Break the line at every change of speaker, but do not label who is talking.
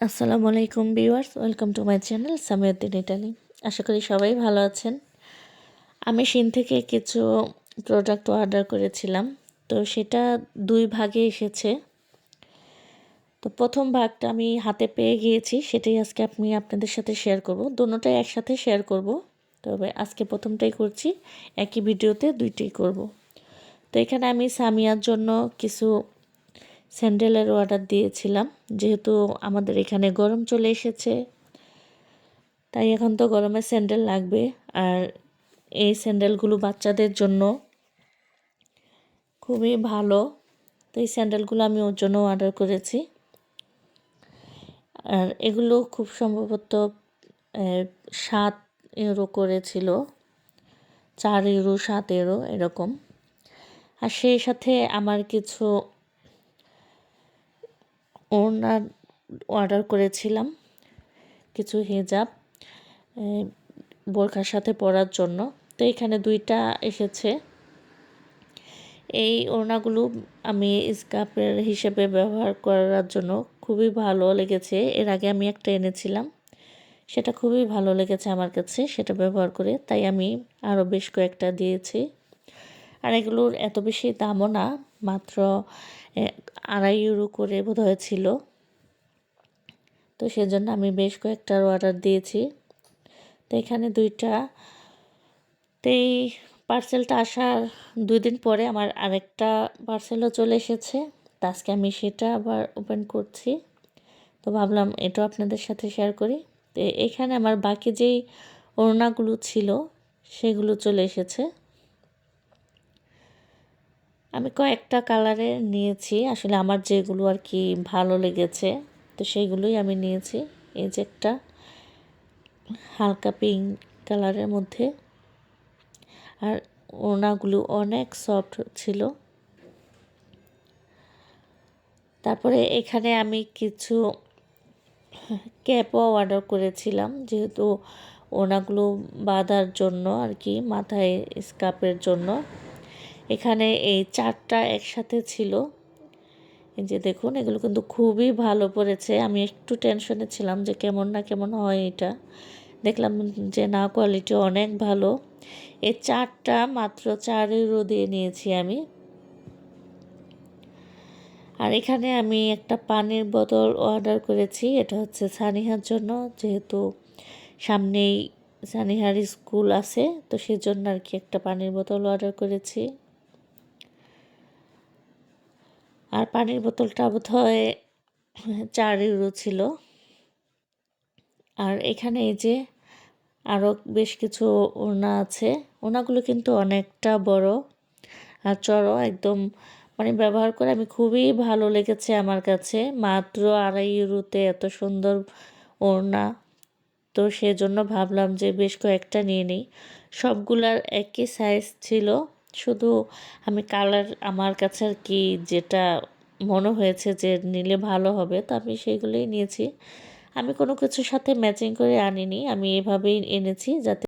আসসালামু আলাইকুম viewers, welcome to my channel Samiuddin Italy. আশা করি সবাই ভালো আছেন। আমি শিন থেকে কিছু প্রোডাক্ট অর্ডার করেছিলাম, তো সেটা দুই ভাগে এসেছে। তো প্রথম ভাগটা আমি হাতে পেয়ে গিয়েছি, সেটাই আজকে আমি আপনাদের সাথে শেয়ার করব। দুটোটাই একসাথে শেয়ার করব, তবে আজকে প্রথমটাই করছি, একই ভিডিওতে দুইটাই করব। তো এখানে আমি সামিয়ার জন্য কিছু স্যান্ডেলের অর্ডার দিয়েছিলাম, যেহেতু আমাদের এখানে গরম চলে এসেছে, তাই এখন তো গরমে স্যান্ডেল লাগবে। আর এই স্যান্ডেলগুলো বাচ্চাদের জন্য খুবই ভালো, তো এই স্যান্ডেলগুলো আমি ওর জন্য অর্ডার করেছি। আর এগুলো খুব সম্ভবত 7 ইউরো করেছিল, 4 ইউরো 7 ইউরো এরকম। আর সেই সাথে আমার কিছু ওড়না অর্ডার করেছিলাম, কিছু হিজাব বোরখার সাথে পরার জন্য। তো এখানে দুইটা এসেছে। এই ওড়নাগুলো আমি স্কার্ফের হিসেবে ব্যবহার করার জন্য খুবই ভালো লেগেছে। এর আগে আমি একটা এনেছিলাম, সেটা খুবই ভালো লেগেছে আমার কাছে, সেটা ব্যবহার করে, তাই আমি আরও বেশ কয়েকটা দিয়েছি। আর এগুলোর এত বেশি দামও না, মাত্র 2.5 ইউরো করে বোধহয় ছিল। তো সেজন্য আমি বেশ কয়েকটার অর্ডার দিয়েছি। তো এখানে দুইটা, তো এই পার্সেলটা আসার 2 দিন পরে আমার আরেকটা পার্সেলও চলে এসেছে। তো আজকে আমি সেটা আবার ওপেন করছি, তো ভাবলাম এটাও আপনাদের সাথে শেয়ার করি। তো এখানে আমার বাকি যেই ওড়নাগুলো ছিল সেগুলো চলে এসেছে। আমি কয়েকটা কালারে নিয়েছি, আসলে আমার যেগুলো আর কি ভালো লেগেছে, তো সেইগুলোই আমি নিয়েছি। এই যে একটা হালকা পিঙ্ক কালারের মধ্যে, আর ওড়নাগুলো অনেক সফট ছিল। তারপরে এখানে আমি কিছু ক্যাপও অর্ডার করেছিলাম, যেহেতু ওড়নাগুলো বাঁধার জন্য আর কি, মাথায় স্কার্ফের জন্য। এখানে এই 4টা একসাথে ছিল। এই যে দেখুন, এগুলো কিন্তু খুবই ভালো পড়েছে। আমি একটু টেনশনে ছিলাম যে কেমন না কেমন হয় এটা, দেখলাম যে না, কোয়ালিটি অনেক ভালো। এই 4টা মাত্র 4 ইউরো দিয়ে নিয়েছি আমি। আর এখানে আমি একটা পানির বোতল অর্ডার করেছি, এটা হচ্ছে সানিহার জন্য, যেহেতু সামনেই সানিহার স্কুল আছে, তো সেজন্য আর কি একটা পানির বোতল অর্ডার করেছি। আর পানির বোতলটা বোধহয় 4 ইউরো ছিল। আর এখানে এই যে আরও বেশ কিছু ওড়না আছে। ওড়নাগুলো কিন্তু অনেকটা বড় আর চড়ো একদম, মানে ব্যবহার করে আমি খুবই ভালো লেগেছে আমার কাছে। মাত্র 2.5 ইউরোতে এত সুন্দর ওড়না, তো সেজন্য ভাবলাম যে বেশ কয়েকটা নিয়ে নিই। সবগুলার একই সাইজ ছিল, শুধু আমি কালার আমার কাছে আর কি যেটা মনে হয়েছে যে নিলে ভালো হবে, তো আমি সেইগুলোই নিয়েছি। আমি কোনো কিছুর সাথে ম্যাচিং করে আনিনি, আমি এভাবেই এনেছি যাতে